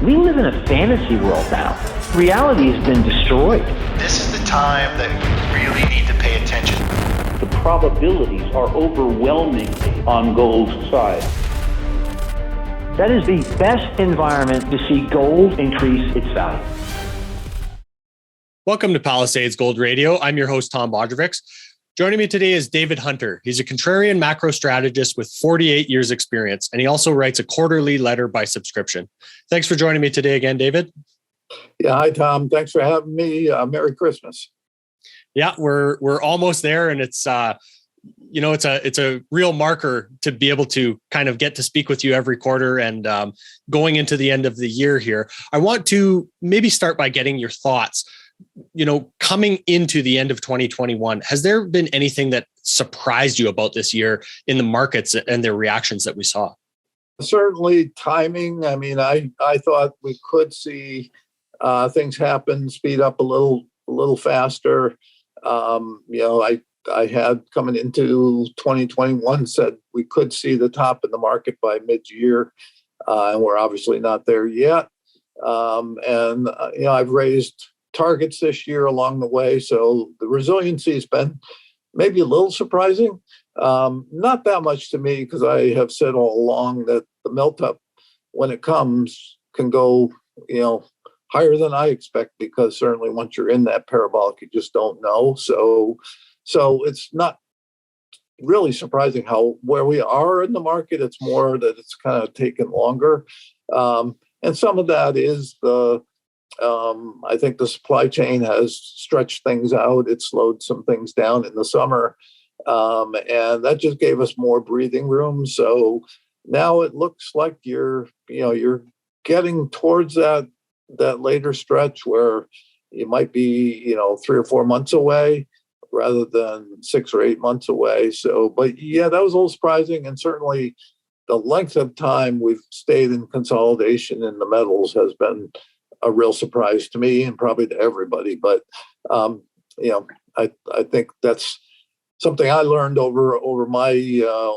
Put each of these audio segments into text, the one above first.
We live in a fantasy world now. Reality has been destroyed. This is the time that we really need to pay attention. The probabilities are overwhelmingly on gold's side. That is the best environment to see gold increase its value. Welcome to Palisades Gold Radio. I'm your host, Tom Bodrovics. Joining me today is David Hunter. He's a Contrarian Macro Strategist with 48 years experience, and he also writes a quarterly letter by subscription. Thanks for joining me today again, David. Yeah, hi, Tom. Thanks for having me. Merry Christmas. Yeah, we're almost there, and it's it's a real marker to be able to kind of get to speak with you every quarter and going into the end of the year here. I want to maybe start by getting your thoughts. Coming into the end of 2021, has there been anything that surprised you about this year in the markets and their reactions that we saw? Certainly timing. I mean, I thought we could see things happen, speed up a little faster. I had coming into 2021 said we could see the top in the market by mid-year, and we're obviously not there yet. I've raised targets this year along the way, so the resiliency has been maybe a little surprising. Not that much to me, because I have said all along that the melt up, when it comes, can go higher than I expect, because certainly once you're in that parabolic, you just don't know. So it's not really surprising where we are in the market. It's more that it's kind of taken longer, and some of that is I think the supply chain has stretched things out. It slowed some things down in the summer, and that just gave us more breathing room. So now it looks like you're getting towards that later stretch where you might be 3 or 4 months away rather than 6 or 8 months away. So, but yeah, that was a little surprising, and certainly the length of time we've stayed in consolidation in the metals has been a real surprise to me and probably to everybody. But I think that's something I learned over my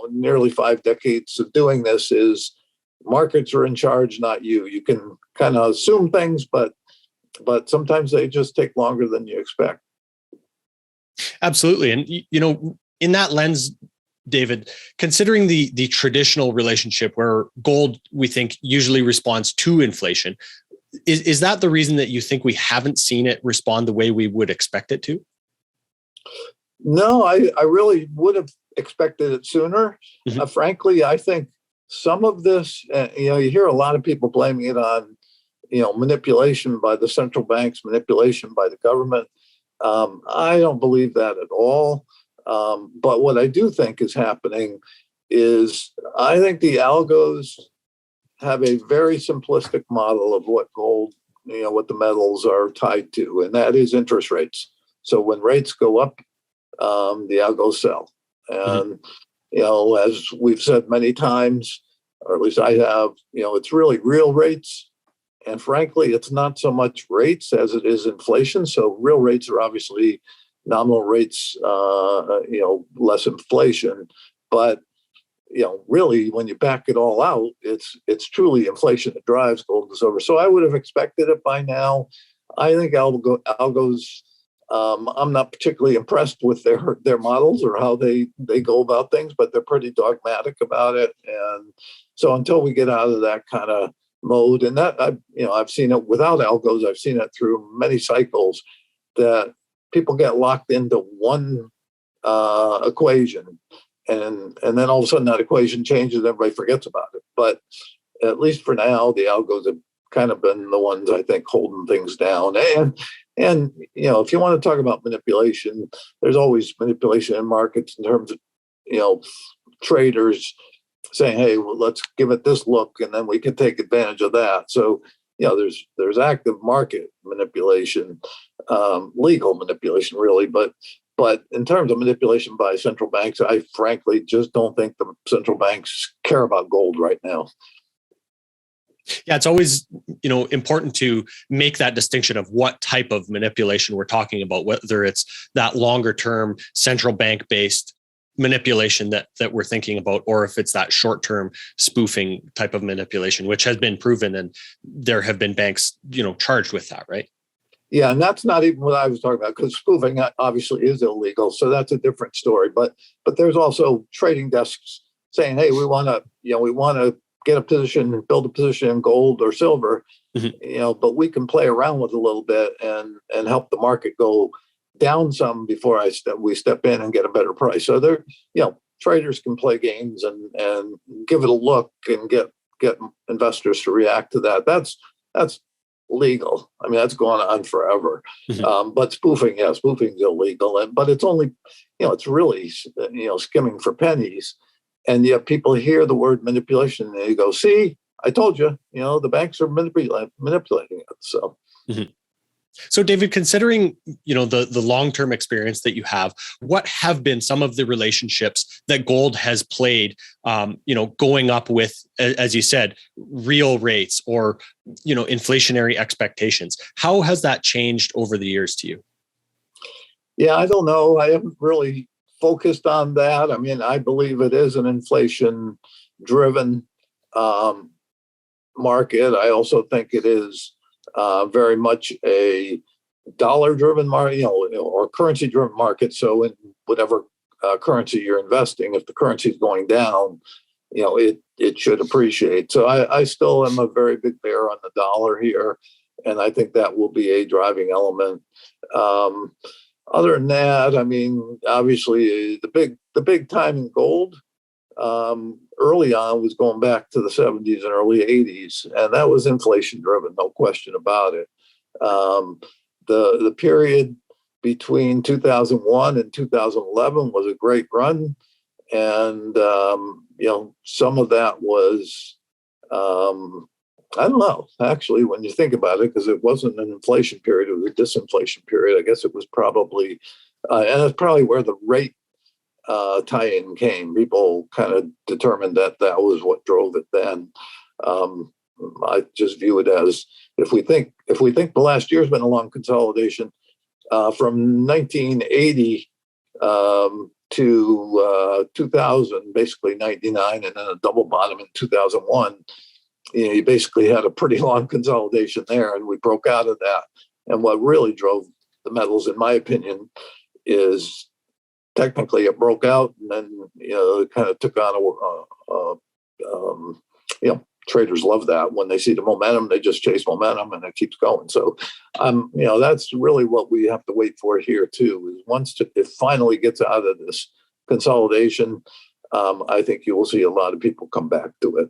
nearly 5 decades of doing this is markets are in charge, not you. You can kind of assume things, but sometimes they just take longer than you expect. Absolutely. And, in that lens, David, considering the traditional relationship where gold, we think, usually responds to inflation, is that the reason that you think we haven't seen it respond the way we would expect it to? No, I really would have expected it sooner. Mm-hmm. Frankly, I think some of this, you hear a lot of people blaming it on, manipulation by the central banks, manipulation by the government. I don't believe that at all. But what I do think is happening is I think the algos have a very simplistic model of what gold, what the metals are tied to, and that is interest rates. So when rates go up, the algos sell. And, as we've said many times, or at least I have, it's really real rates. And frankly, it's not so much rates as it is inflation. So real rates are obviously nominal rates, less inflation. But really, when you back it all out, it's truly inflation that drives gold and silver. So I would have expected it by now. I think algos. I'm not particularly impressed with their models or how they go about things, but they're pretty dogmatic about it. And so until we get out of that kind of mode, and that I've seen it without algos. I've seen it through many cycles that people get locked into one equation. And then all of a sudden that equation changes and everybody forgets about it. But at least for now, the algos have kind of been the ones, I think, holding things down. And if you want to talk about manipulation, there's always manipulation in markets in terms of, traders saying, hey, well, let's give it this look, and then we can take advantage of that. So, there's active market manipulation, legal manipulation, really, But in terms of manipulation by central banks, I frankly just don't think the central banks care about gold right now. Yeah, it's always, important to make that distinction of what type of manipulation we're talking about, whether it's that longer term central bank based manipulation that we're thinking about, or if it's that short-term spoofing type of manipulation, which has been proven, and there have been banks, charged with that, right? Yeah, and that's not even what I was talking about, because spoofing obviously is illegal, so that's a different story. But there's also trading desks saying, "Hey, we want to get a position, build a position in gold or silver, but we can play around with it a little bit and help the market go down some before we step in and get a better price." So traders can play games and give it a look and get investors to react to that. That's legal. I mean, that's going on forever. But spoofing is illegal, but it's only, it's really, skimming for pennies. And yet people hear the word manipulation and they go, "See, I told you, the banks are manipulating it." So. So, David, considering the long-term experience that you have, what have been some of the relationships that gold has played? Going up with, as you said, real rates or inflationary expectations. How has that changed over the years to you? Yeah, I don't know. I haven't really focused on that. I mean, I believe it is an inflation-driven market. I also think it is very much a dollar-driven market, or currency-driven market. So in whatever currency you're investing, if the currency is going down, it should appreciate. So I still am a very big bear on the dollar here, and I think that will be a driving element. Other than that, I mean, obviously the big time in gold early on was going back to the 70s and early 80s, and that was inflation driven, no question about it. The period between 2001 and 2011 was a great run, and some of that was I don't know, actually, when you think about it, because it wasn't an inflation period, it was a disinflation period. I guess it was probably and that's probably where the rate tie-in came. People kind of determined that was what drove it then. I just view it as, if we think the last year's been a long consolidation, from 1980 to 2000, basically 99, and then a double bottom in 2001. You basically had a pretty long consolidation there, and we broke out of that. And what really drove the metals, in my opinion, is technically it broke out, and then it kind of took on traders love that. When they see the momentum, they just chase momentum, and it keeps going. So that's really what we have to wait for here too, is once it finally gets out of this consolidation, I think you will see a lot of people come back to it.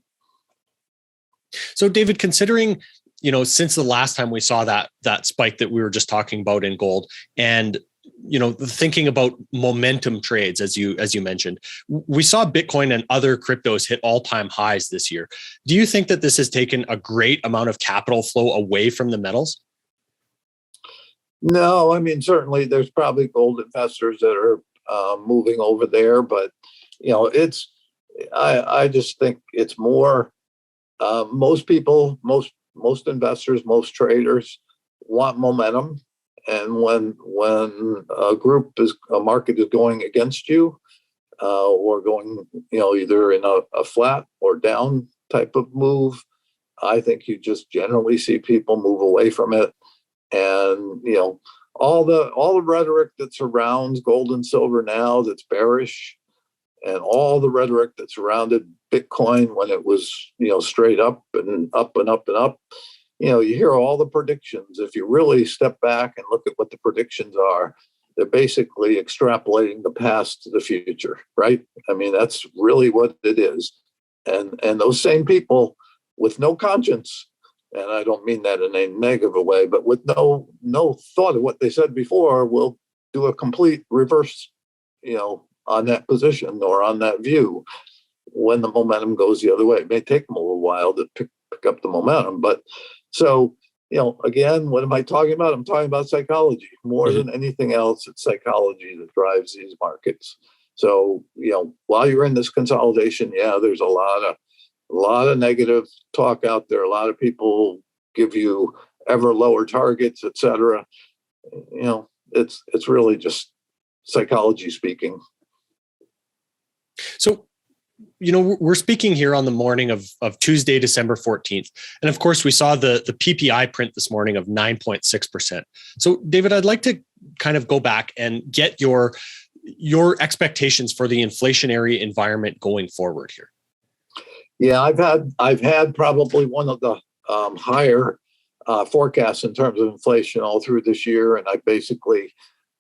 So, David, considering, since the last time we saw that spike that we were just talking about in gold, and thinking about momentum trades, as you mentioned, we saw Bitcoin and other cryptos hit all-time highs this year. Do you think that this has taken a great amount of capital flow away from the metals? No, I mean, certainly there's probably gold investors that are moving over there, but I just think it's more. Most people, most investors, most traders want momentum, and when a market is going against you, or going, either in a flat or down type of move, I think you just generally see people move away from it, and all the rhetoric that surrounds gold and silver now that's bearish, and all the rhetoric that surrounded Bitcoin when it was, straight up and up and up and up. You hear all the predictions. If you really step back and look at what the predictions are, they're basically extrapolating the past to the future, right? I mean, that's really what it is. And those same people with no conscience, and I don't mean that in a negative way, but with no thought of what they said before, will do a complete reverse, on that position or on that view when the momentum goes the other way. It may take them a little while to pick up the momentum, but so, again, what am I talking about? I'm talking about psychology more than anything else. It's psychology that drives these markets. So, while you're in this consolidation, there's a lot of negative talk out there. A lot of people give you ever lower targets, et cetera. It's really just psychology speaking. So, we're speaking here on the morning of Tuesday, December 14th. And of course, we saw the PPI print this morning of 9.6%. So, David, I'd like to kind of go back and get your expectations for the inflationary environment going forward here. Yeah, I've had probably one of the higher forecasts in terms of inflation all through this year, and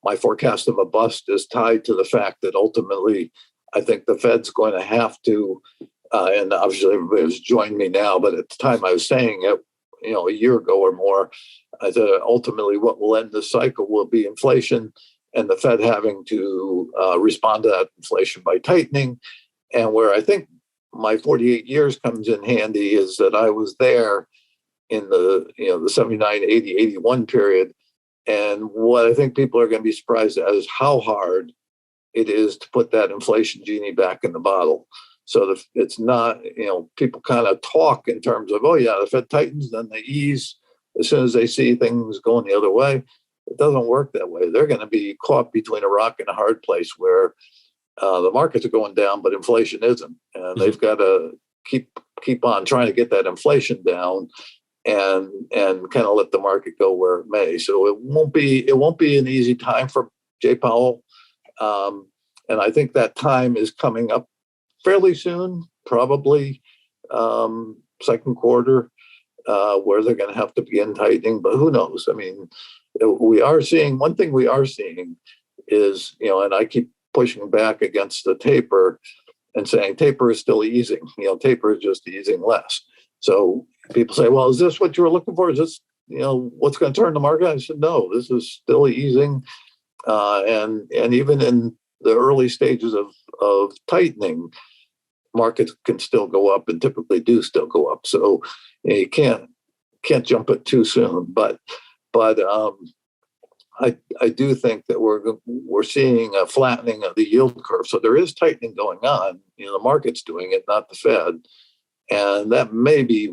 my forecast of a bust is tied to the fact that ultimately I think the Fed's going to have to, and obviously everybody has joined me now, but at the time I was saying it, a year ago or more, I said ultimately what will end this cycle will be inflation and the Fed having to respond to that inflation by tightening. And where I think my 48 years comes in handy is that I was there in the 79, 80, 81 period. And what I think people are going to be surprised at is how hard it is to put that inflation genie back in the bottle. So it's not, people kind of talk in terms of, oh yeah, the Fed tightens, then they ease as soon as they see things going the other way. It doesn't work that way. They're going to be caught between a rock and a hard place where the markets are going down, but inflation isn't. And they've got to keep on trying to get that inflation down and kind of let the market go where it may. So it won't be an easy time for Jay Powell. And I think that time is coming up fairly soon, probably second quarter, where they're going to have to begin tightening, but who knows? I mean, one thing we are seeing is, and I keep pushing back against the taper and saying taper is still easing, taper is just easing less. So people say, well, is this what you were looking for? Is this, what's going to turn the market? I said, no, this is still easing. And even in the early stages of tightening, markets can still go up and typically do still go up. So you can't jump it too soon. But I do think that we're seeing a flattening of the yield curve. So there is tightening going on. The market's doing it, not the Fed, and that may be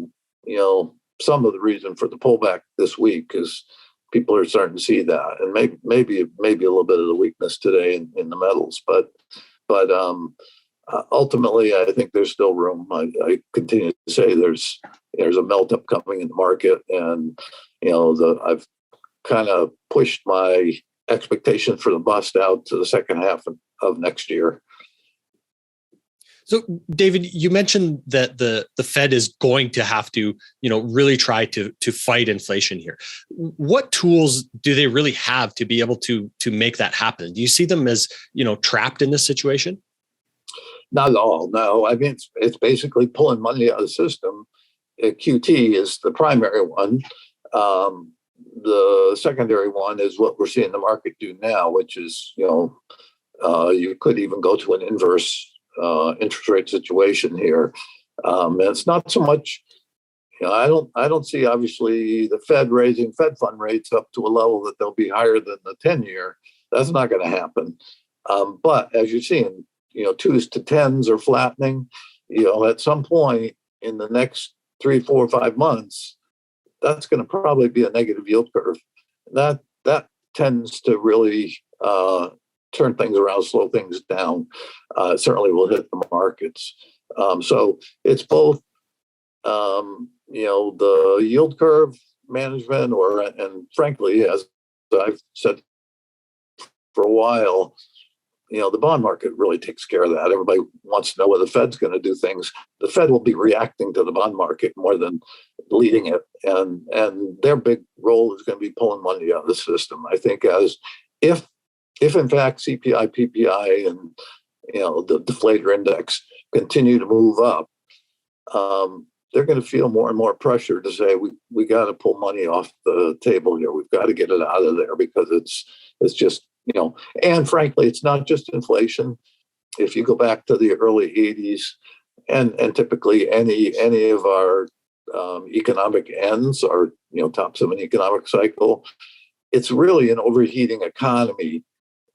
some of the reason for the pullback this week is people are starting to see that, and maybe a little bit of the weakness today in the metals, but ultimately I think there's still room. I continue to say there's a melt up coming in the market, and I've kind of pushed my expectation for the bust out to the second half of next year. So, David, you mentioned that the Fed is going to have to, really try to fight inflation here. What tools do they really have to be able to make that happen? Do you see them as, trapped in this situation? Not at all. No, I mean, it's basically pulling money out of the system. QT is the primary one. The secondary one is what we're seeing the market do now, which is, you could even go to an inverse interest rate situation here. And it's not so much, I don't see obviously the Fed raising Fed fund rates up to a level that they'll be higher than the 10-year. That's not going to happen. But as you're seeing, 2s to 10s are flattening. At some point in the next 3, 4, 5 months, that's going to probably be a negative yield curve. That tends to really turn things around, slow things down. Certainly will hit the markets. So it's both, the yield curve management, and frankly, as I've said for a while, the bond market really takes care of that. Everybody wants to know whether the Fed's going to do things. The Fed will be reacting to the bond market more than leading it. And their big role is going to be pulling money out of the system. I think if in fact CPI, PPI, and the deflator index continue to move up, they're going to feel more and more pressure to say we got to pull money off the table here. We've got to get it out of there because it's just and frankly, it's not just inflation. If you go back to the early 80s, and typically any of our economic ends or tops of an economic cycle, it's really an overheating economy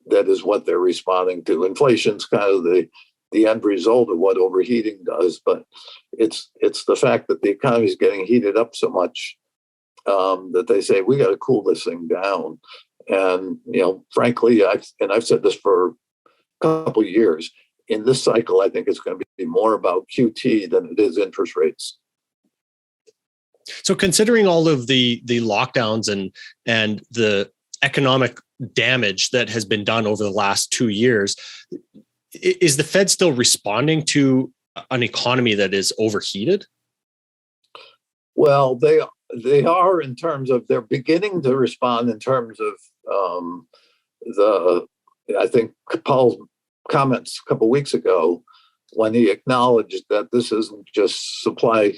that is what they're responding to. Inflation's kind of the end result of what overheating does, but it's the fact that the economy is getting heated up so much that they say we got to cool this thing down. And frankly, I've said this for a couple of years. in this cycle, I think it's going to be more about QT than it is interest rates. So considering all of the lockdowns and the economic damage that has been done over the last 2 years, is the Fed still responding to an economy that is overheated? Well, they are in terms of they're beginning to respond in terms of I think Powell's comments a couple of weeks ago when he acknowledged that this isn't just supply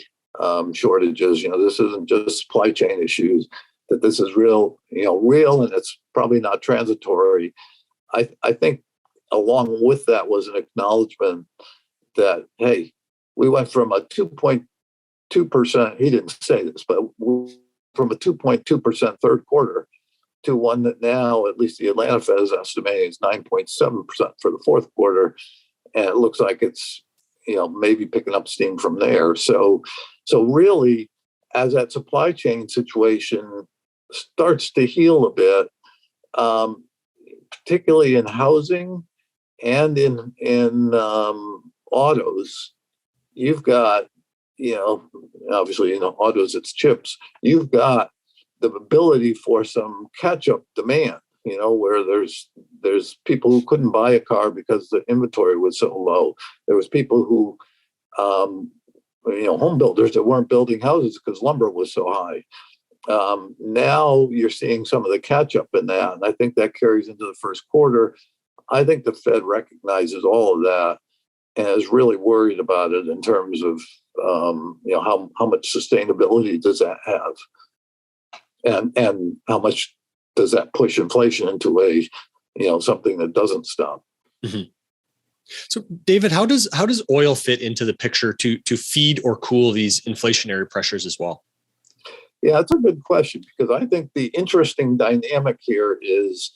shortages, this isn't just supply chain issues, that this is real, and it's probably not transitory. I think along with that was an acknowledgement that, hey, we went from a 2.2%, he didn't say this, but from a 2.2% third quarter to one that now, at least the Atlanta Fed is estimating, is 9.7% for the fourth quarter. And it looks like it's, maybe picking up steam from there. So really, as that supply chain situation starts to heal a bit, particularly in housing and in autos, you've got, obviously, autos, it's chips. You've got the ability for some catch-up demand, where there's people who couldn't buy a car because the inventory was so low. There was people who, home builders that weren't building houses because lumber was so high. Now you're seeing some of the catch-up in that, and I think that carries into the first quarter. I think the Fed recognizes all of that and is really worried about it in terms of, how much sustainability does that have? And how much does that push inflation into something that doesn't stop? Mm-hmm. So, David, how does oil fit into the picture to feed or cool these inflationary pressures as well? Yeah, that's a good question, because I think the interesting dynamic here is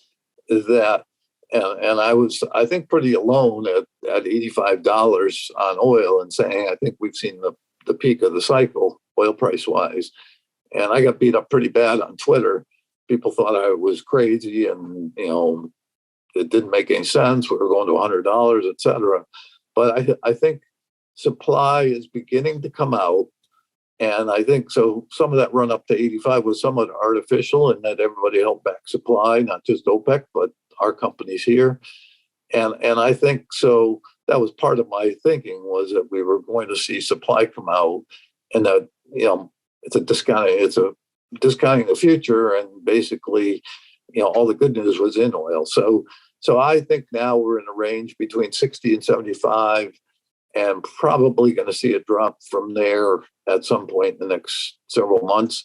that, and I think pretty alone at $85 on oil and saying I think we've seen the peak of the cycle oil price wise. And I got beat up pretty bad on Twitter. People thought I was crazy and, it didn't make any sense. We were going to $100, et cetera. But I think supply is beginning to come out. And I think so some of that run up to 85 was somewhat artificial in that everybody held back supply, not just OPEC, but our companies here. And I think so that was part of my thinking, was that we were going to see supply come out, and that, it's discounting the future, and basically, all the good news was in oil. So I think now we're in a range between 60 and 75, and probably going to see a drop from there at some point in the next several months.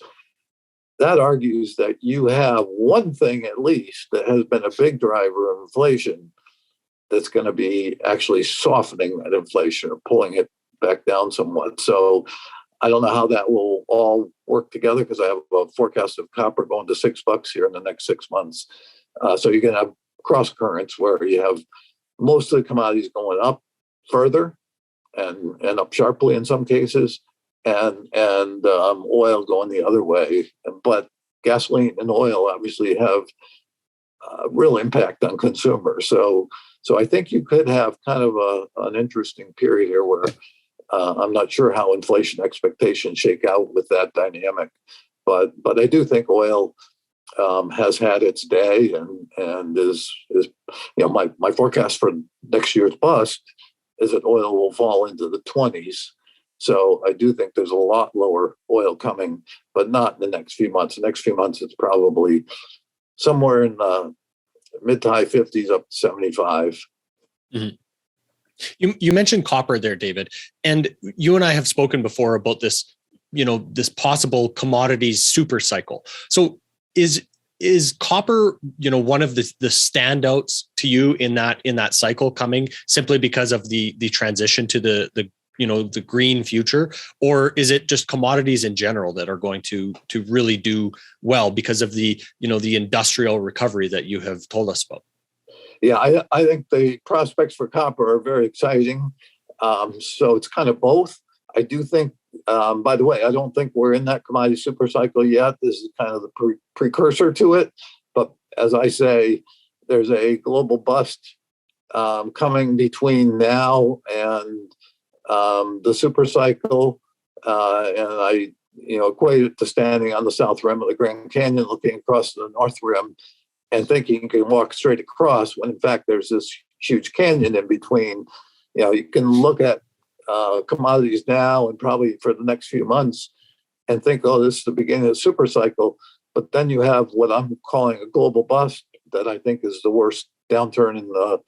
That argues that you have one thing at least that has been a big driver of inflation that's going to be actually softening that inflation or pulling it back down somewhat. So I don't know how that will all work together, because I have a forecast of copper going to $6 here in the next 6 months. So you're going to have cross currents where you have most of the commodities going up further and up sharply in some cases, and oil going the other way. But gasoline and oil obviously have real impact on consumers. So I think you could have kind of an interesting period here where I'm not sure how inflation expectations shake out with that dynamic, but I do think oil has had its day and is my forecast for next year's bust is that oil will fall into the 20s. So I do think there's a lot lower oil coming, but not in the next few months. The next few months, it's probably somewhere in the mid to high 50s up to 75. Mm-hmm. You mentioned copper there, David, and you and I have spoken before about this, this possible commodities super cycle. So is copper, one of the standouts to you in that cycle coming simply because of the transition to the green future, or is it just commodities in general that are going to really do well because of the industrial recovery that you have told us about? Yeah, I think the prospects for copper are very exciting. So it's kind of both. I do think, by the way, I don't think we're in that commodity super cycle yet. This is kind of the precursor to it. But as I say, there's a global bust coming between now and the supercycle, and I equate it to standing on the south rim of the Grand Canyon, looking across the north rim, and thinking you can walk straight across. When in fact there's this huge canyon in between. You can look at commodities now and probably for the next few months and think, oh, this is the beginning of the supercycle. But then you have what I'm calling a global bust that I think is the worst downturn in the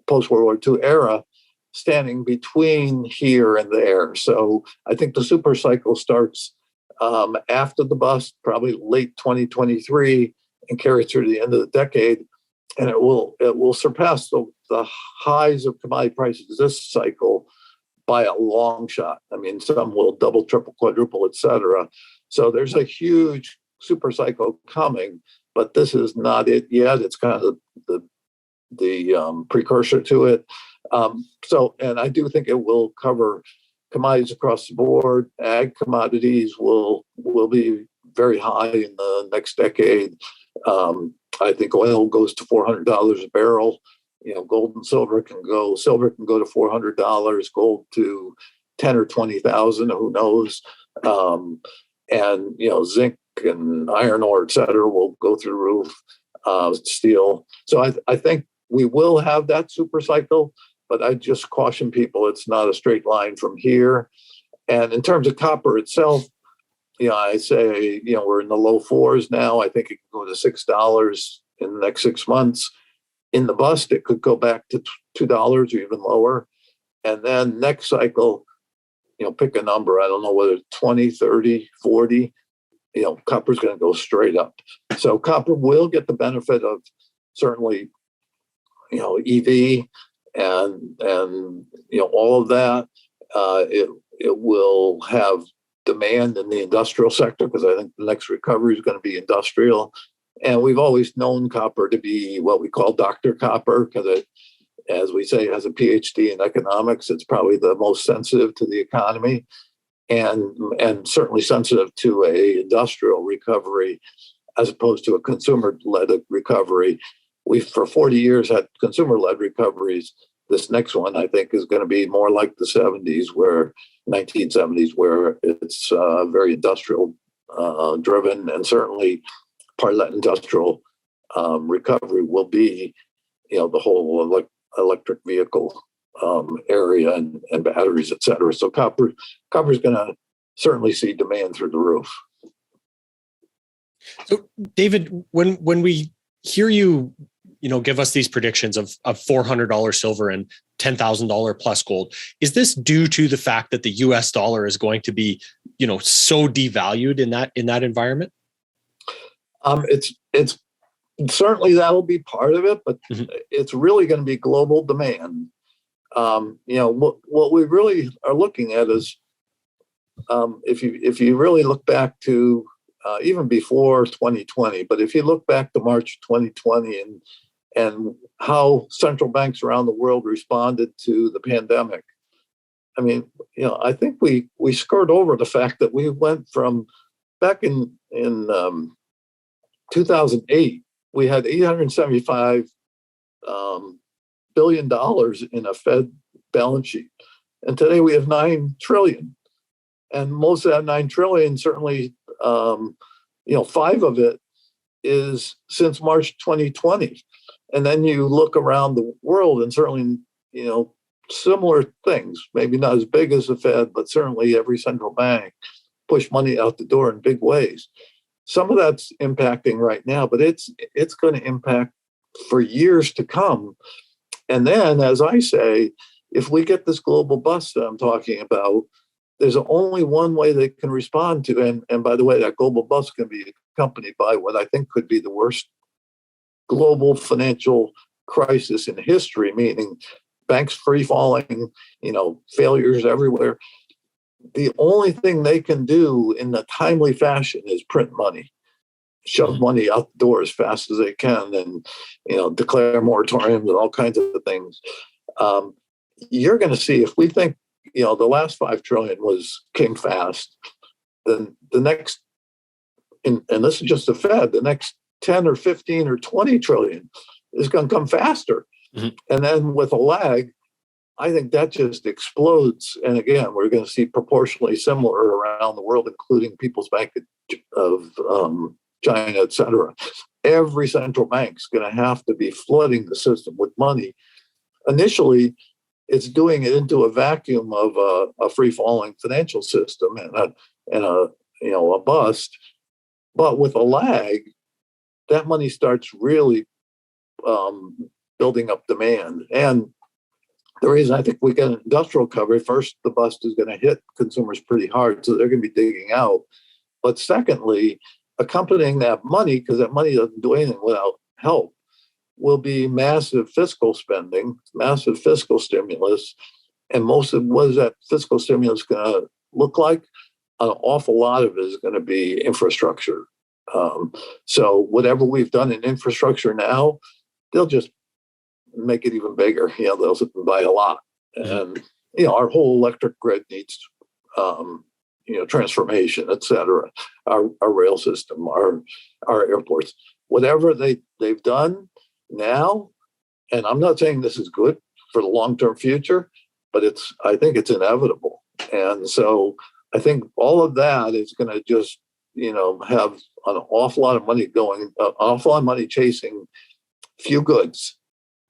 post-World War II era, standing between here and there. So I think the supercycle starts after the bust, probably late 2023, and carries through the end of the decade. And it will surpass the highs of commodity prices this cycle by a long shot. I mean, some will double, triple, quadruple, et cetera. So there's a huge super cycle coming, but this is not it yet. It's kind of the precursor to it. And I do think it will cover commodities across the board. Ag commodities will be very high in the next decade. I think oil goes to $400 a barrel. Gold and silver can go to $400, gold to 10 or 20,000, who knows? And zinc and iron ore, et cetera, will go through the roof. Steel. So I think we will have that super cycle, but I just caution people it's not a straight line from here. And in terms of copper itself, I say we're in the low fours now. I think it can go to $6 in the next 6 months. In the bust, it could go back to $2 or even lower. And then next cycle, pick a number. I don't know whether it's 20, 30, 40. Copper's going to go straight up. So copper will get the benefit of certainly, EV and all of that. It will have demand in the industrial sector because I think the next recovery is going to be industrial. And we've always known copper to be what we call Dr. Copper because it, as we say, has a PhD in economics. It's probably the most sensitive to the economy and certainly sensitive to a industrial recovery as opposed to a consumer-led recovery. We've for 40 years had consumer-led recoveries. This next one, I think, is going to be more like the 1970s, where it's very industrial driven, and certainly part of that industrial recovery will be, the whole electric vehicle area and batteries, et cetera. So copper is going to certainly see demand through the roof. So, David, when we hear you, give us these predictions of $400 silver and $10,000 plus gold, is this due to the fact that the U.S. dollar is going to be, so devalued in that environment? It's certainly that'll be part of it, but it's really going to be global demand. What we really are looking at is if you really look back to even before 2020, but if you look back to March 2020 and how central banks around the world responded to the pandemic, I mean, I think we skirt over the fact that we went from back in 2008, we had $875 billion in a Fed balance sheet, and today we have $9 trillion, and most of that $9 trillion, certainly, 5 of it is since March 2020, and then you look around the world, and certainly, similar things, maybe not as big as the Fed, but certainly every central bank pushed money out the door in big ways. Some of that's impacting right now, but it's going to impact for years to come. And then, as I say, if we get this global bust that I'm talking about, there's only one way they can respond to. And by the way, that global bust can be accompanied by what I think could be the worst global financial crisis in history, meaning banks free falling, failures everywhere. The only thing they can do in a timely fashion is print money, shove money out the door as fast as they can, and declare moratoriums and all kinds of things. You're going to see, if we think the last $5 trillion came fast, then the next, and this is just the Fed, the next 10 or 15 or 20 trillion is going to come faster. Mhm. And then with a lag, I think that just explodes. And again, we're going to see proportionally similar around the world, including People's Bank of China, et cetera. Every central bank's going to have to be flooding the system with money. Initially, it's doing it into a vacuum of a free-falling financial system and a bust. But with a lag, that money starts really building up demand. And the reason I think we get an industrial recovery, first, the bust is going to hit consumers pretty hard, so they're going to be digging out. But secondly, accompanying that money, because that money doesn't do anything without help, will be massive fiscal spending, massive fiscal stimulus. And most of what is that fiscal stimulus going to look like? An awful lot of it is going to be infrastructure. So whatever we've done in infrastructure now, they'll just make it even bigger. They'll buy a lot. And, our whole electric grid needs, transformation, et cetera. Our rail system, our airports, whatever they've done now. And I'm not saying this is good for the long-term future, but I think it's inevitable. And so I think all of that is going to just, have an awful lot of money chasing few goods.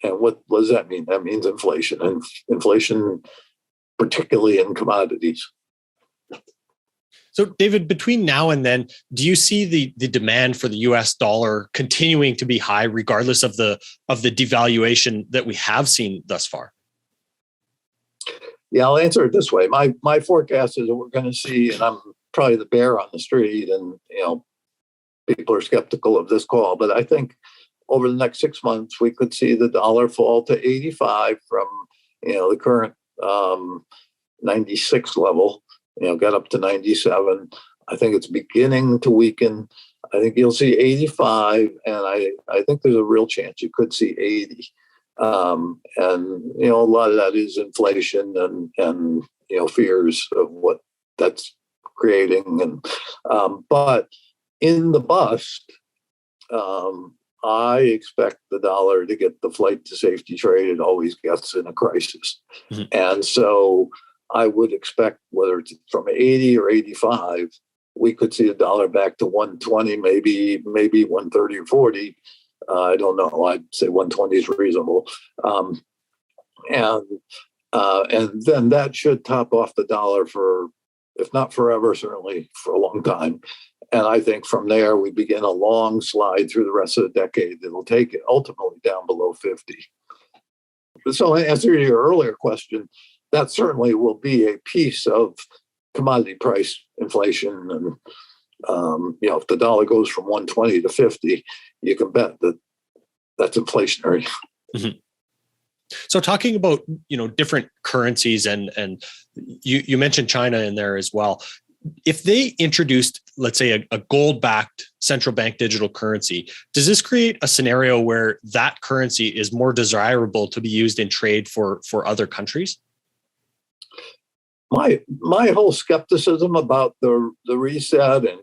And what does that mean? That means inflation, and inflation, particularly in commodities. So, David, between now and then, do you see the demand for the U.S. dollar continuing to be high, regardless of the devaluation that we have seen thus far? Yeah, I'll answer it this way. My forecast is that we're going to see, and I'm probably the bear on the street, and people are skeptical of this call, but I think over the next 6 months, we could see the dollar fall to 85 from, the current 96 level, got up to 97. I think it's beginning to weaken. I think you'll see 85, and I think there's a real chance you could see 80. And, a lot of that is inflation and fears of what that's creating. And, but in the bust, I expect the dollar to get the flight to safety trade it always gets in a crisis. Mm-hmm. And so I would expect, whether it's from 80 or 85, we could see the dollar back to 120, maybe 130 or 40. I don't know. I'd say 120 is reasonable. And then that should top off the dollar for, if not forever, certainly for a long time. And I think from there, we begin a long slide through the rest of the decade that will take it ultimately down below 50. So in answer to your earlier question, that certainly will be a piece of commodity price inflation. And, if the dollar goes from 120 to 50, you can bet that that's inflationary. Mm-hmm. So talking about, different currencies and you mentioned China in there as well. If they introduced, let's say, a gold-backed central bank digital currency, does this create a scenario where that currency is more desirable to be used in trade for other countries? My whole skepticism about the reset and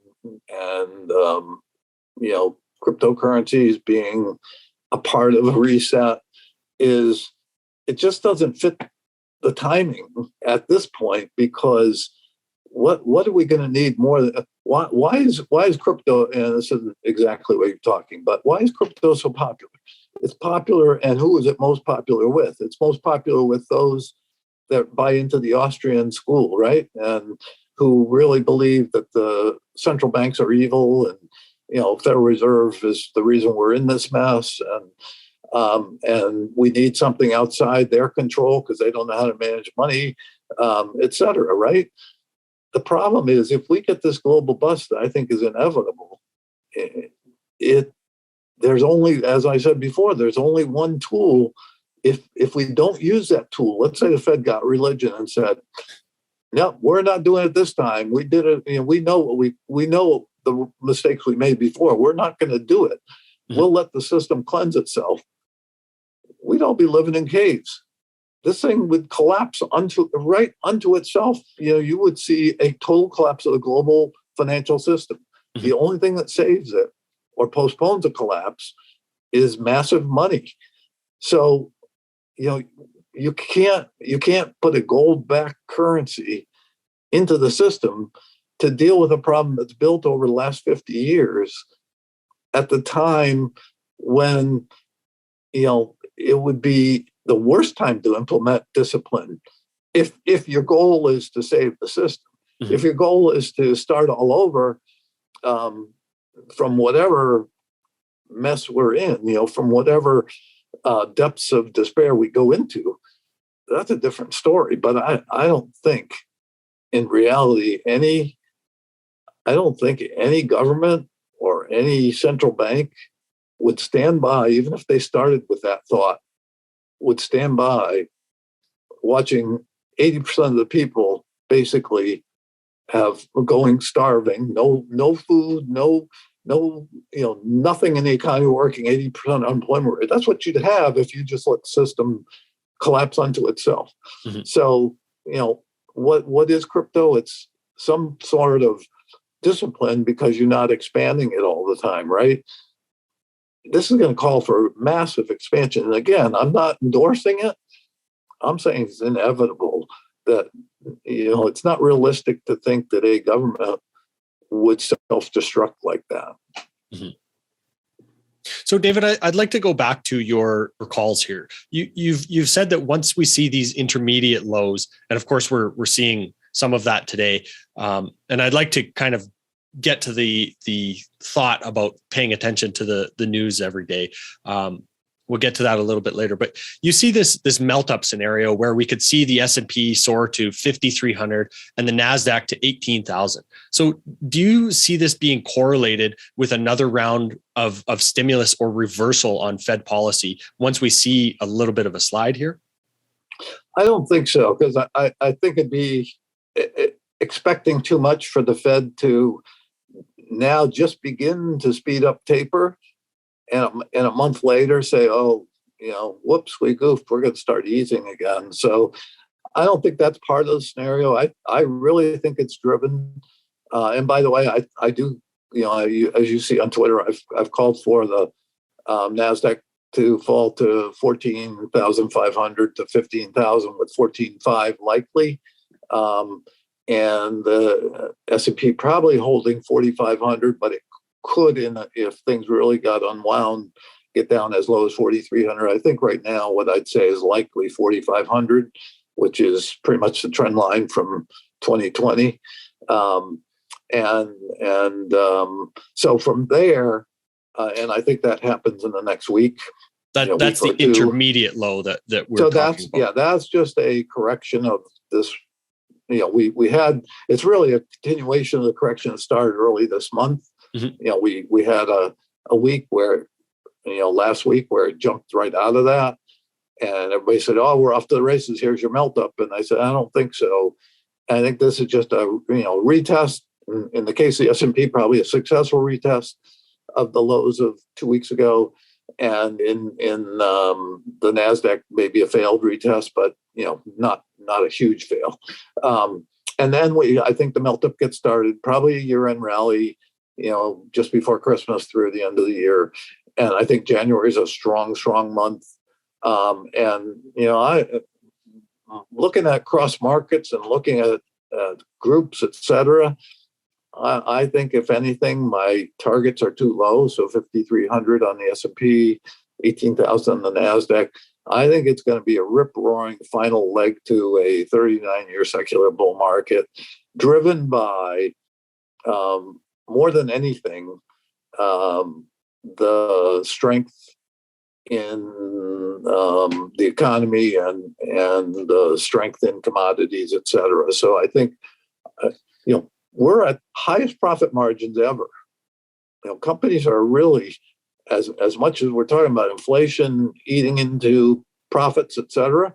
cryptocurrencies being a part of a reset is it just doesn't fit the timing at this point, because what are we going to need more? Why is crypto, and this isn't exactly what you're talking, but why is crypto so popular? It's popular, and who is it most popular with? It's most popular with those that buy into the Austrian school, right? And who really believe that the central banks are evil, and Federal Reserve is the reason we're in this mess, and we need something outside their control because they don't know how to manage money, et cetera, right? The problem is, if we get this global bust that I think is inevitable, there's only, as I said before, there's only one tool. If we don't use that tool, let's say the Fed got religion and said, no, we're not doing it this time. We did it. We know we know the mistakes we made before. We're not going to do it. Mm-hmm. We'll let the system cleanse itself. We'd all be living in caves. This thing would collapse unto itself. You would see a total collapse of the global financial system. Mm-hmm. The only thing that saves it or postpones a collapse is massive money. So you can't put a gold-backed currency into the system to deal with a problem that's built over the last 50 years at the time when, it would be the worst time to implement discipline if your goal is to save the system. Mm-hmm. If your goal is to start all over from whatever mess we're in, from whatever depths of despair we go into, that's a different story. But I don't think in reality I don't think any government or any central bank would stand by, even if they started with that thought, would stand by watching 80% of the people basically going starving, no food, no, nothing in the economy working, 80% unemployment rate. That's what you'd have if you just let the system collapse onto itself. Mm-hmm. So, what is crypto? It's some sort of discipline because you're not expanding it all the time, right? This is going to call for massive expansion. And again, I'm not endorsing it. I'm saying it's inevitable that, it's not realistic to think that a government would self-destruct like that. Mm-hmm. So, David, I'd like to go back to your calls here. You've said that once we see these intermediate lows, and of course we're seeing some of that today, and I'd like to kind of get to the thought about paying attention to the news every day. We'll get to that a little bit later, but you see this melt up scenario where we could see the S&P soar to 5,300 and the NASDAQ to 18,000. So do you see this being correlated with another round of stimulus or reversal on Fed policy once we see a little bit of a slide here? I don't think so, because I think it'd be expecting too much for the Fed to now just begin to speed up taper and a month later say, whoops, we goofed, we're going to start easing again. So I don't think that's part of the scenario. I really think it's driven. And by the way, I do, as you see on Twitter, I've called for the NASDAQ to fall to 14,500 to 15,000 with 14.5 likely. And the S&P probably holding 4,500, but it could, if things really got unwound, get down as low as 4,300. I think right now what I'd say is likely 4,500, which is pretty much the trend line from 2020. So from there, and I think that happens in the next week. That's the intermediate low that we're talking about. Yeah, that's just a correction of this. We had, it's really a continuation of the correction that started early this month. Mm-hmm. We had a week where, last week where it jumped right out of that. And everybody said, oh, we're off to the races. Here's your melt up. And I said, I don't think so. I think this is just a, retest. In the case of the S&P, probably a successful retest of the lows of 2 weeks ago. And in the NASDAQ, maybe a failed retest, but, not a huge fail. And then I think the melt up gets started, probably a year-end rally, just before Christmas through the end of the year. And I think January is a strong month. I looking at cross markets and looking at groups, et cetera, I think if anything, my targets are too low. So 5,300 on the S&P, 18,000 on the NASDAQ. I think it's going to be a rip-roaring final leg to a 39-year secular bull market, driven by, more than anything, the strength in the economy and the strength in commodities, et cetera. So I think, we're at highest profit margins ever. Companies are really, as much as we're talking about inflation eating into profits, et cetera,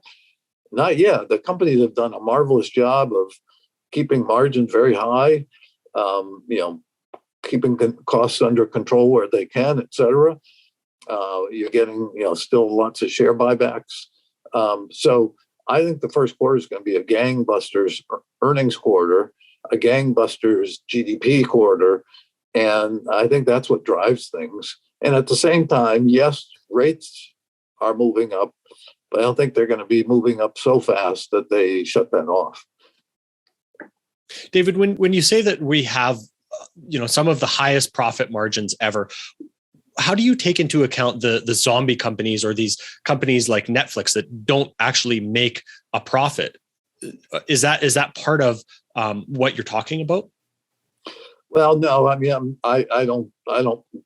not yet. The companies have done a marvelous job of keeping margins very high, keeping costs under control where they can, et cetera. You're getting, still lots of share buybacks. So I think the first quarter is going to be a gangbusters earnings quarter, a gangbusters GDP quarter. And I think that's what drives things. And at the same time, yes, rates are moving up, but I don't think they're going to be moving up so fast that they shut that off. David, when you say that we have, some of the highest profit margins ever, how do you take into account the zombie companies or these companies like Netflix that don't actually make a profit? Is that part of what you're talking about? Well, no, I mean, I don't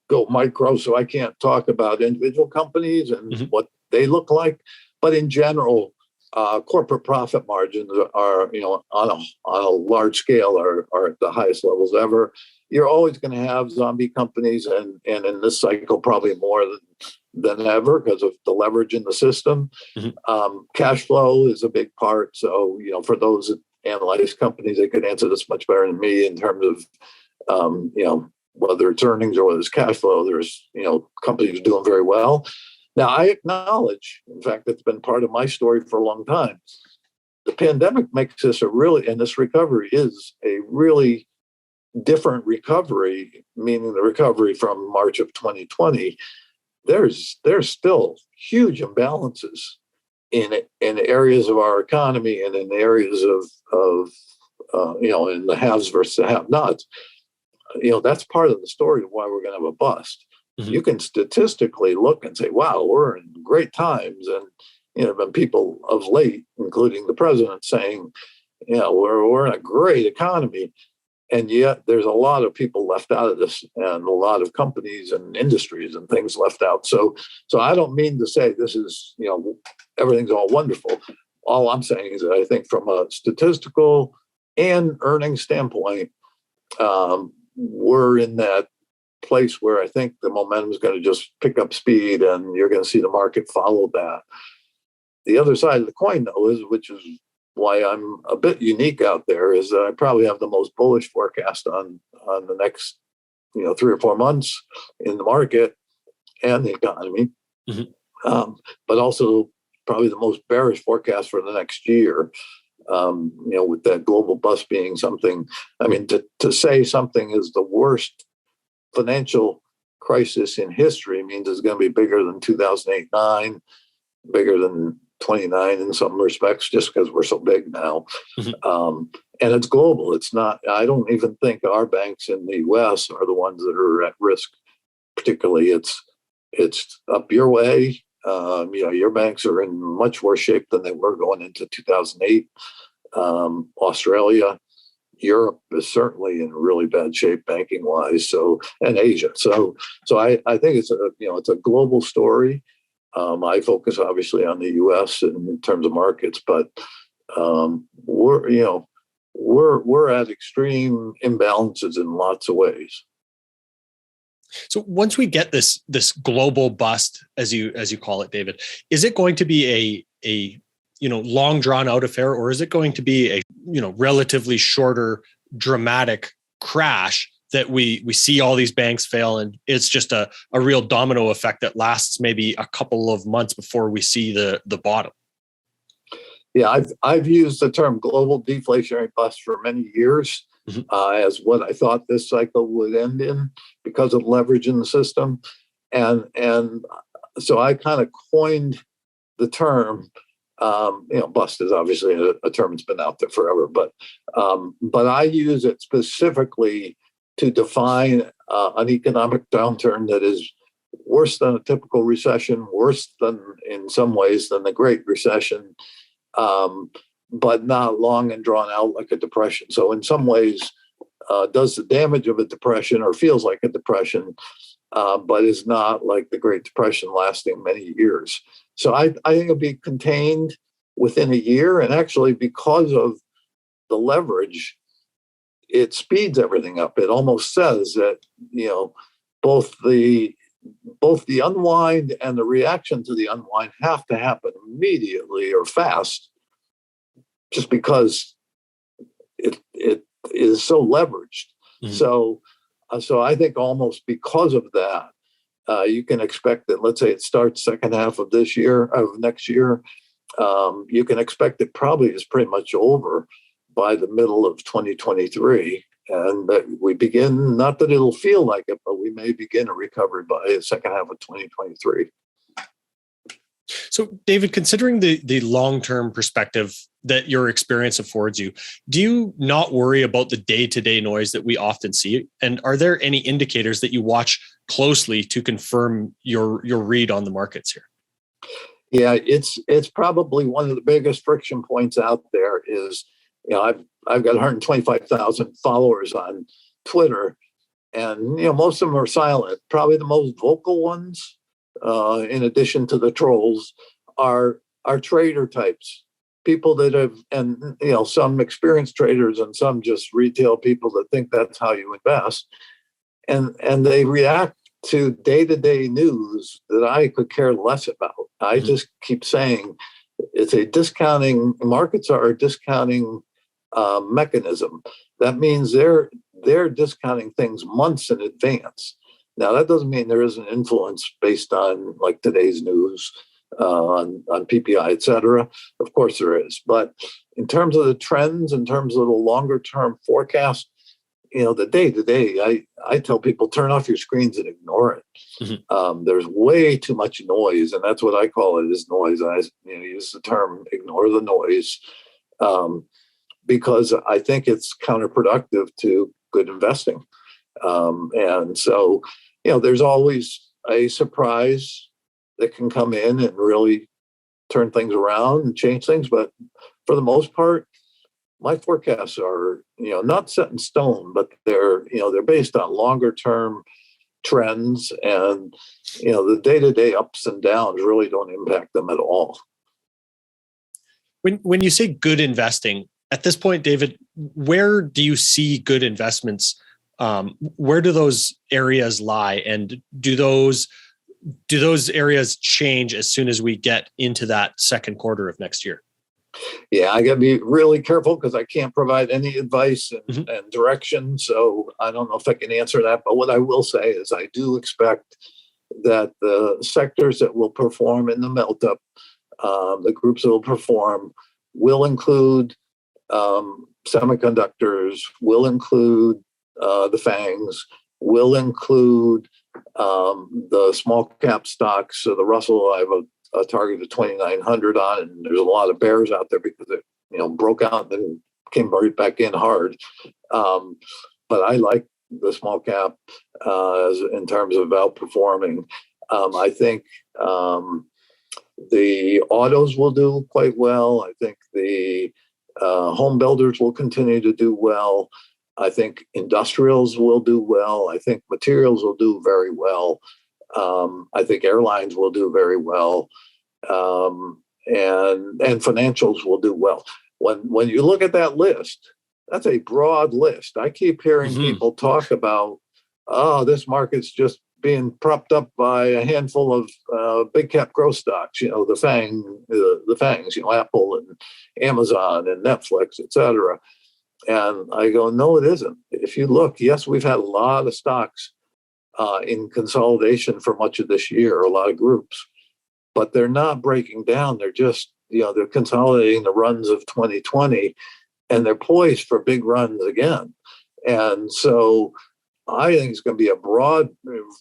go micro, so I can't talk about individual companies and what they look like. But in general, corporate profit margins are, on a large scale are at the highest levels ever. You're always going to have zombie companies, and in this cycle, probably more than ever because of the leverage in the system. Cash flow is a big part. So, for those that analyze companies, they could answer this much better than me in terms of, whether it's earnings or whether it's cash flow. There's, companies doing very well. Now, I acknowledge, in fact, it's been part of my story for a long time. The pandemic makes this this recovery is a really different recovery, meaning the recovery from March of 2020. There's still huge imbalances in areas of our economy and in areas of in the haves versus the have-nots. That's part of the story of why we're going to have a bust. You can statistically look and say, wow, we're in great times. And, been people of late, including the president, saying, we're in a great economy. And yet there's a lot of people left out of this and a lot of companies and industries and things left out. So I don't mean to say this is, everything's all wonderful. All I'm saying is that I think from a statistical and earnings standpoint, we're in that place where I think the momentum is going to just pick up speed and you're going to see the market follow that. The other side of the coin, though, which is why I'm a bit unique out there, is that I probably have the most bullish forecast on the next 3 or 4 months in the market and the economy, but also probably the most bearish forecast for the next year. With that global bust being something, I mean, to say something is the worst financial crisis in history means it's going to be bigger than 2008-9, bigger than 29 in some respects, just because we're so big now. And it's global. It's not, I don't even think our banks in the US are the ones that are at risk. Particularly, it's up your way. Your banks are in much worse shape than they were going into 2008. Australia, Europe is certainly in really bad shape banking wise. And Asia. So I think it's a global story. I focus obviously on the U.S. in terms of markets, but we're at extreme imbalances in lots of ways. So once we get this global bust, as you call it, David, is it going to be a long drawn out affair, or is it going to be a relatively shorter dramatic crash that we see all these banks fail and it's just a real domino effect that lasts maybe a couple of months before we see the bottom? Yeah, I've used the term global deflationary bust for many years as what I thought this cycle would end in because of leverage in the system. And so I kind of coined the term. Bust is obviously a term that's been out there forever, but I use it specifically to define an economic downturn that is worse than a typical recession, worse than, in some ways, than the Great Recession, but not long and drawn out like a depression. So in some ways, does the damage of a depression or feels like a depression, but is not like the Great Depression lasting many years. So I think it'll be contained within a year. And actually, because of the leverage, it speeds everything up. It almost says that, both the unwind and the reaction to the unwind have to happen immediately or fast, just because it is so leveraged. So I think almost because of that, you can expect that, let's say it starts second half of next year, you can expect it probably is pretty much over by the middle of 2023. And that we begin, not that it'll feel like it, but we may begin a recovery by the second half of 2023. So, David, considering the long-term perspective that your experience affords you, do you not worry about the day-to-day noise that we often see? And are there any indicators that you watch closely to confirm your read on the markets here? Yeah, it's probably one of the biggest friction points out there is, I've got 125,000 followers on Twitter, and most of them are silent. Probably the most vocal ones, in addition to the trolls, are trader types, people that have, and some experienced traders and some just retail people that think that's how you invest, and they react to day-to-day news that I could care less about. I just keep saying it's a discounting. Markets are a discounting mechanism. That means they're discounting things months in advance. Now, that doesn't mean there isn't influence based on like today's news, on PPI, et cetera. Of course there is. But in terms of the trends, in terms of the longer term forecast, the day to day, I tell people turn off your screens and ignore it. Mm-hmm. There's way too much noise, and that's what I call it, is noise. I use the term ignore the noise, because I think it's counterproductive to good investing. And so, there's always a surprise that can come in and really turn things around and change things. But for the most part, my forecasts are, not set in stone, but they're based on longer term trends, and, the day-to-day ups and downs really don't impact them at all. When you say good investing, at this point, David, where do you see good investments? Where do those areas lie? And do those areas change as soon as we get into that second quarter of next year? Yeah, I got to be really careful because I can't provide any advice and direction. So I don't know if I can answer that. But what I will say is I do expect that the sectors that will perform in the melt-up, the groups that will perform, will include semiconductors, will include the FANGs, will include the small cap stocks. So the Russell, I have a target of 2,900 on, and there's a lot of bears out there because it broke out and then came right back in hard. But I like the small cap in terms of outperforming. I think the autos will do quite well. I think the home builders will continue to do well. I think industrials will do well. I think materials will do very well. I think airlines will do very well, and financials will do well. When you look at that list, that's a broad list. I keep hearing people talk about, this market's just being propped up by a handful of big cap growth stocks. The FANGs, Apple and Amazon and Netflix, et cetera. And I go, no, it isn't. If you look, yes, we've had a lot of stocks in consolidation for much of this year, a lot of groups, but they're not breaking down. They're just, they're consolidating the runs of 2020, and they're poised for big runs again. And so I think it's going to be a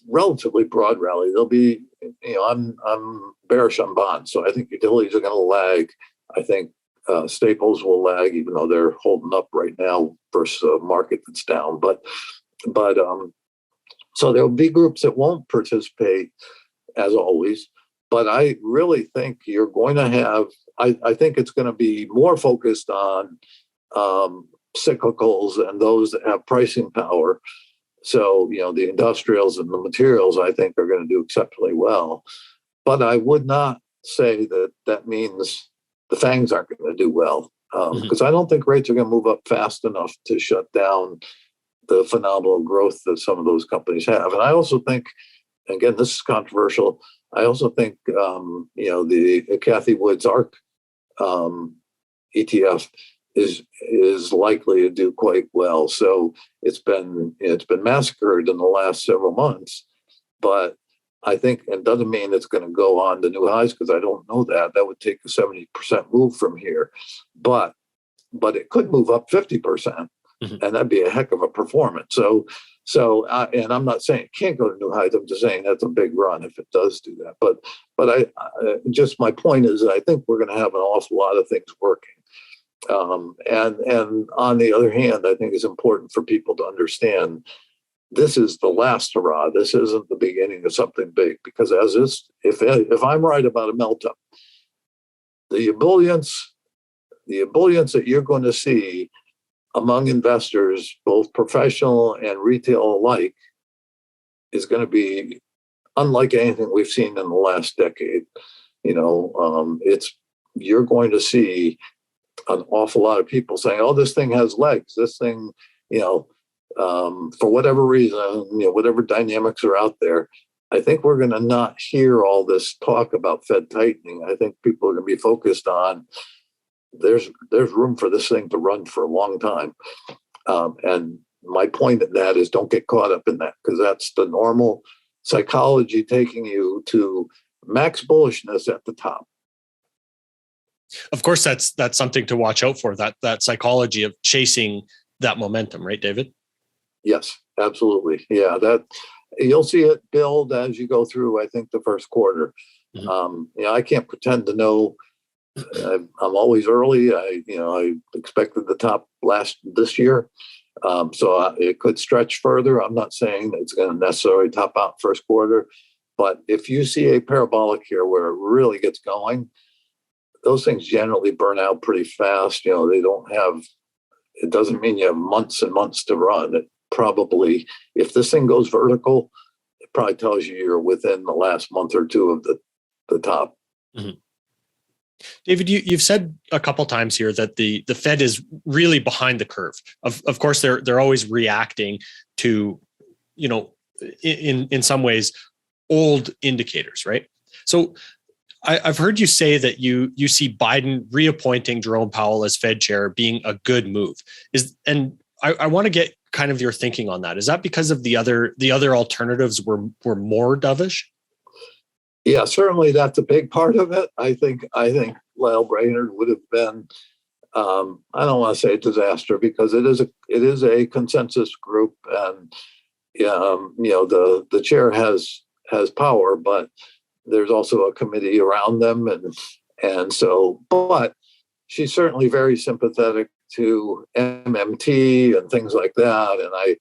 relatively broad rally. There'll be, I'm bearish on bonds, so I think utilities are going to lag. I think staples will lag, even though they're holding up right now versus a market that's down. But so there'll be groups that won't participate, as always. But I really think you're going to have, I think it's going to be more focused on cyclicals and those that have pricing power. So, the industrials and the materials, I think, are going to do exceptionally well. But I would not say that means the FANGs aren't going to do well, because I don't think rates are going to move up fast enough to shut down the phenomenal growth that some of those companies have. And I also think, again, this is controversial, I also think, the Cathie Wood's ARK ETF is likely to do quite well. So it's been massacred in the last several months, but I think it doesn't mean it's going to go on to new highs, because I don't know that. That would take a 70% move from here, but it could move up 50%. and that'd be a heck of a performance. And I'm not saying it can't go to new heights. I'm just saying that's a big run if it does do that. But I just my point is that I think we're going to have an awful lot of things working. And on the other hand, I think it's important for people to understand this is the last hurrah. This isn't the beginning of something big, because if I'm right about a meltdown, the ebullience that you're going to see among investors, both professional and retail alike, is going to be unlike anything we've seen in the last decade. You're going to see an awful lot of people saying, "Oh, this thing has legs. This thing, for whatever reason, whatever dynamics are out there." I think we're going to not hear all this talk about Fed tightening. I think people are going to be focused on there's room for this thing to run for a long time. And my point in that is don't get caught up in that, because that's the normal psychology taking you to max bullishness at the top. Of course, that's something to watch out for, that psychology of chasing that momentum, right, David? Yes, absolutely. Yeah, that you'll see it build as you go through, I think, the first quarter. Mm-hmm. I can't pretend to know. I'm always early. I expected the top this year. So it could stretch further. I'm not saying that it's going to necessarily top out first quarter, but if you see a parabolic here where it really gets going, those things generally burn out pretty fast. It doesn't mean you have months and months to run. It probably, if this thing goes vertical, it probably tells you you're within the last month or two of the top. Mm-hmm. David, you've said a couple times here that the Fed is really behind the curve. Of course, they're always reacting to, in some ways, old indicators, right? So I've heard you say that you see Biden reappointing Jerome Powell as Fed chair being a good move. I want to get kind of your thinking on that. Is that because of the other alternatives were more dovish? Yeah, certainly that's a big part of it. I think Lael Brainerd would have been, I don't want to say a disaster, because it is a consensus group, and the chair has power, but there's also a committee around them, but she's certainly very sympathetic to MMT and things like that. And I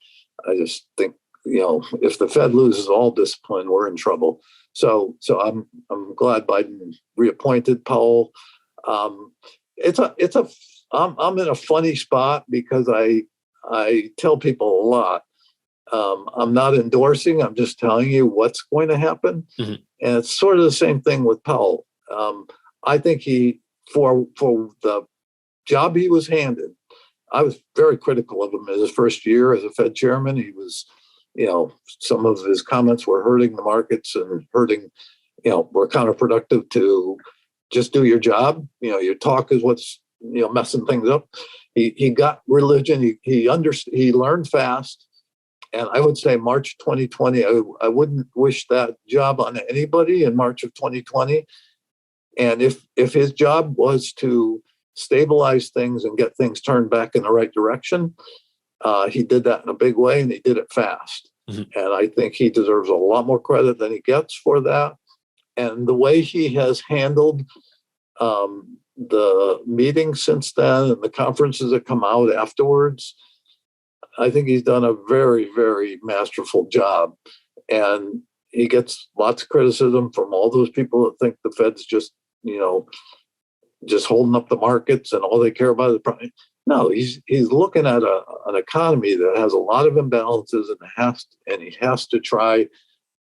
just think, if the Fed loses all discipline, we're in trouble. So I'm glad Biden reappointed Powell. I'm in a funny spot because I tell people a lot. I'm not endorsing. I'm just telling you what's going to happen. Mm-hmm. And it's sort of the same thing with Powell. I think for the job he was handed, I was very critical of him in his first year as a Fed chairman. He was, some of his comments were hurting the markets and were counterproductive to just do your job. Your talk is what's, messing things up. He got religion. He learned fast. And I would say March 2020, I wouldn't wish that job on anybody in March of 2020. And if his job was to stabilize things and get things turned back in the right direction, he did that in a big way, and he did it fast. Mm-hmm. And I think he deserves a lot more credit than he gets for that. And the way he has handled the meetings since then and the conferences that come out afterwards, I think he's done a very, very masterful job. And he gets lots of criticism from all those people that think the Fed's just holding up the markets and all they care about is the. No, he's looking at an economy that has a lot of imbalances, and he has to try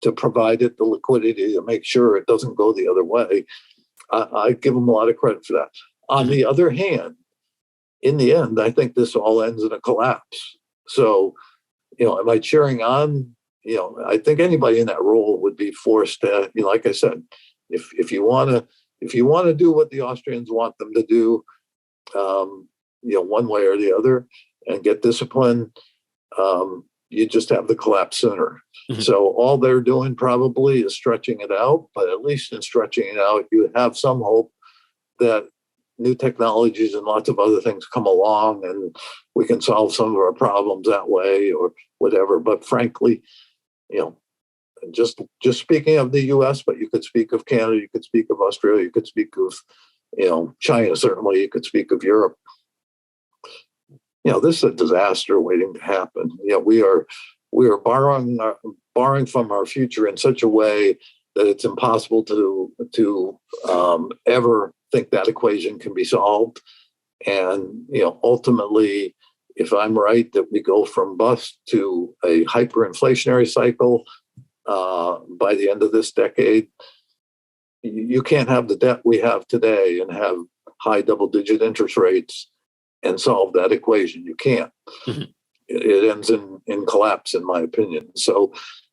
to provide it the liquidity to make sure it doesn't go the other way. I give him a lot of credit for that. On the other hand, in the end, I think this all ends in a collapse. So, am I cheering on? I think anybody in that role would be forced to, like I said, if you want to do what the Austrians want them to do, one way or the other, and get discipline, you just have the collapse sooner. Mm-hmm. So all they're doing probably is stretching it out, but at least in stretching it out, you have some hope that new technologies and lots of other things come along, and we can solve some of our problems that way or whatever. But frankly, you know, just speaking of the U.S., but you could speak of Canada, you could speak of Australia, you could speak of, you know, China, certainly, you could speak of Europe. You know, this is a disaster waiting to happen. You know, we are borrowing from our future in such a way that it's impossible to ever think that equation can be solved. And, you know, ultimately, if I'm right that we go from bust to a hyperinflationary cycle by the end of this decade, you can't have the debt we have today and have high double-digit interest rates and solve that equation. You can't. Mm-hmm. It ends in collapse, in my opinion. So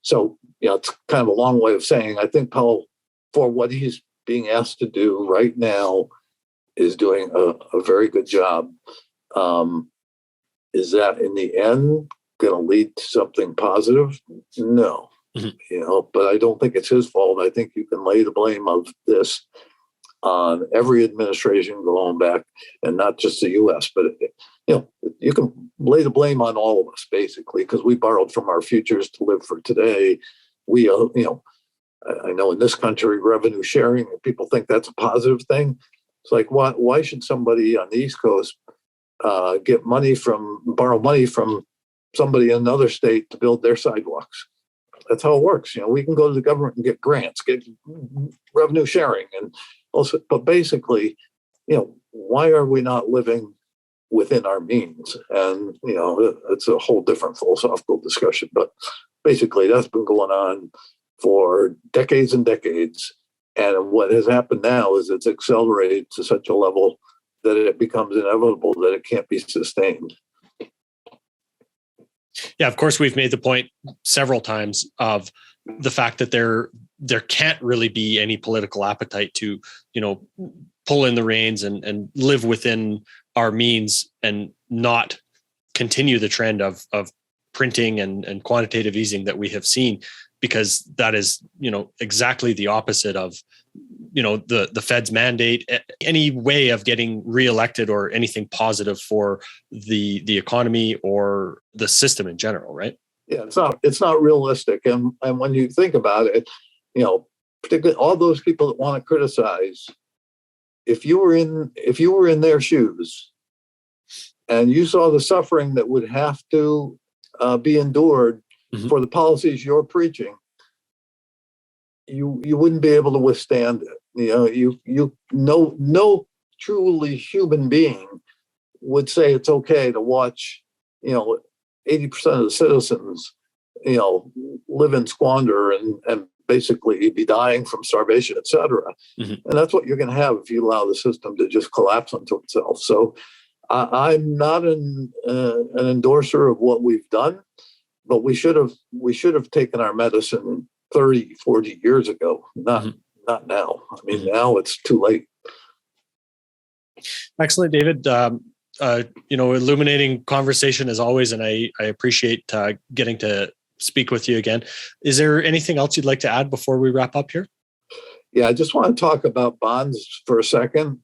you know, it's kind of a long way of saying I think Powell, for what he's being asked to do right now, is doing a very good job. Is that in the end going to lead to something positive? No. Mm-hmm. You know, but I don't think it's his fault. I think you can lay the blame of this on every administration going back, and not just the U.S., but you know, you can lay the blame on all of us basically, because we borrowed from our futures to live for today. We, you know, I know in this country, revenue sharing, people think that's a positive thing. It's like, why should somebody on the East Coast borrow money from somebody in another state to build their sidewalks? That's how it works. You know, we can go to the government and get grants, get revenue sharing, and also, but basically, you know, why are we not living within our means? And, you know, it's a whole different philosophical discussion, but basically that's been going on for decades and decades. And what has happened now is it's accelerated to such a level that it becomes inevitable that it can't be sustained. Yeah, of course, we've made the point several times of the fact that there can't really be any political appetite to, you know, pull in the reins and live within our means and not continue the trend of printing and quantitative easing that we have seen, because that is, you know, exactly the opposite of, you know, the Fed's mandate, any way of getting reelected or anything positive for the economy or the system in general, right? Yeah, it's not realistic. And when you think about it, you know, particularly all those people that want to criticize, if you were in their shoes and you saw the suffering that would have to be endured mm-hmm. for the policies you're preaching, you wouldn't be able to withstand it. You know, no truly human being would say it's okay to watch, you know, 80% of the citizens, you know, live in squander and basically be dying from starvation, et cetera. Mm-hmm. And that's what you're going to have if you allow the system to just collapse onto itself. So I'm not an endorser of what we've done, but we should have taken our medicine 30, 40 years ago, not now. I mean, now it's too late. Excellent, David. You know, illuminating conversation as always, and I appreciate getting to speak with you again. Is there anything else you'd like to add before we wrap up here? Yeah, I just want to talk about bonds for a second,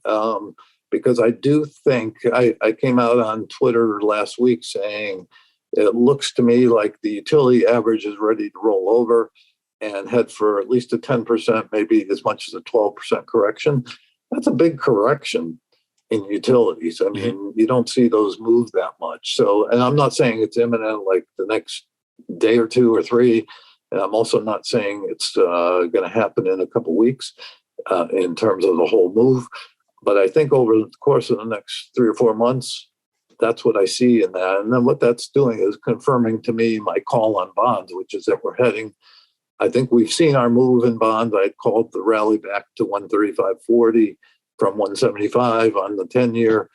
because I do think I came out on Twitter last week saying it looks to me like the utility average is ready to roll over and head for at least a 10%, maybe as much as a 12% correction. That's a big correction in utilities. I mean, you don't see those move that much. So, and I'm not saying it's imminent, like the next day or two or three. And I'm also not saying it's going to happen in a couple of weeks in terms of the whole move. But I think over the course of the next 3 or 4 months, that's what I see in that. And then what that's doing is confirming to me my call on bonds, which is that we're heading. I think we've seen our move in bonds. I called the rally back to 135.40 from 175 on the 10-year.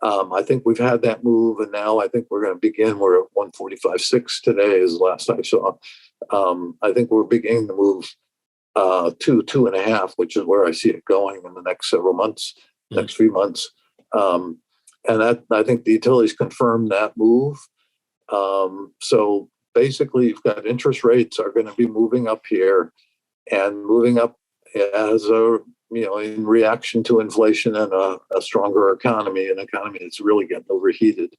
I think we've had that move, and now I think we're going to begin. We're at 145.6 today is the last I saw. I think we're beginning to move to 2.5, which is where I see it going in the next several months, next few months. And that, I think the utilities confirmed that move. So basically, you've got interest rates are going to be moving up here and moving up as a in reaction to inflation and a stronger economy, an economy that's really getting overheated.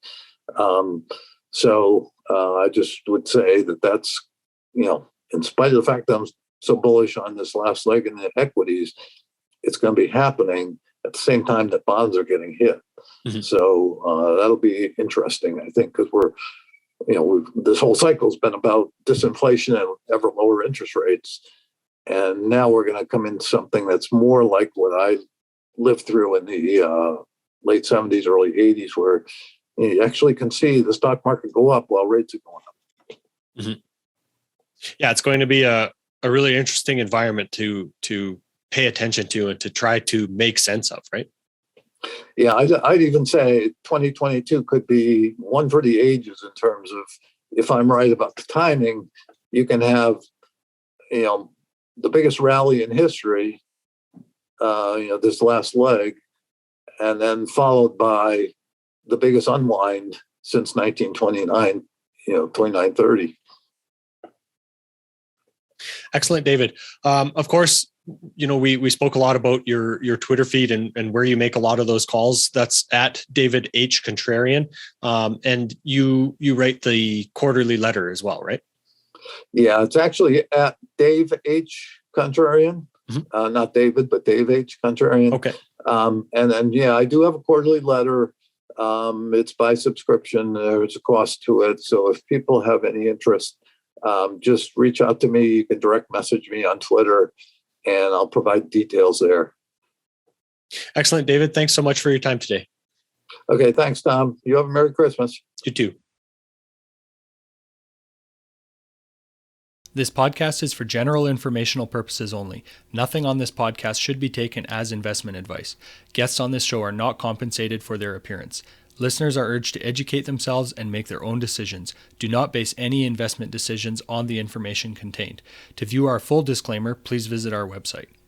So I just would say that's, in spite of the fact that I'm so bullish on this last leg in the equities, it's going to be happening at the same time that bonds are getting hit. Mm-hmm. So that'll be interesting, I think, because this whole cycle has been about disinflation and ever lower interest rates. And now we're going to come into something that's more like what I lived through in the late 70s, early 80s, where you actually can see the stock market go up while rates are going up. Mm-hmm. Yeah, it's going to be a really interesting environment to pay attention to and to try to make sense of, right? Yeah, I'd even say 2022 could be one for the ages in terms of, if I'm right about the timing, you can have, the biggest rally in history, this last leg, and then followed by the biggest unwind since 1929, 2930. Excellent, David. Of course, we spoke a lot about your Twitter feed and where you make a lot of those calls. That's at David H. Contrarian. And you write the quarterly letter as well, right? Yeah, it's actually at Dave H. Contrarian. Mm-hmm. Not David, but Dave H. Contrarian. Okay. And then, I do have a quarterly letter. It's by subscription. There's a cost to it. So if people have any interest, just reach out to me. You can direct message me on Twitter, and I'll provide details there. Excellent, David. Thanks so much for your time today. Okay, thanks, Tom. You have a Merry Christmas. You too. This podcast is for general informational purposes only. Nothing on this podcast should be taken as investment advice. Guests on this show are not compensated for their appearance. Listeners are urged to educate themselves and make their own decisions. Do not base any investment decisions on the information contained. To view our full disclaimer, please visit our website.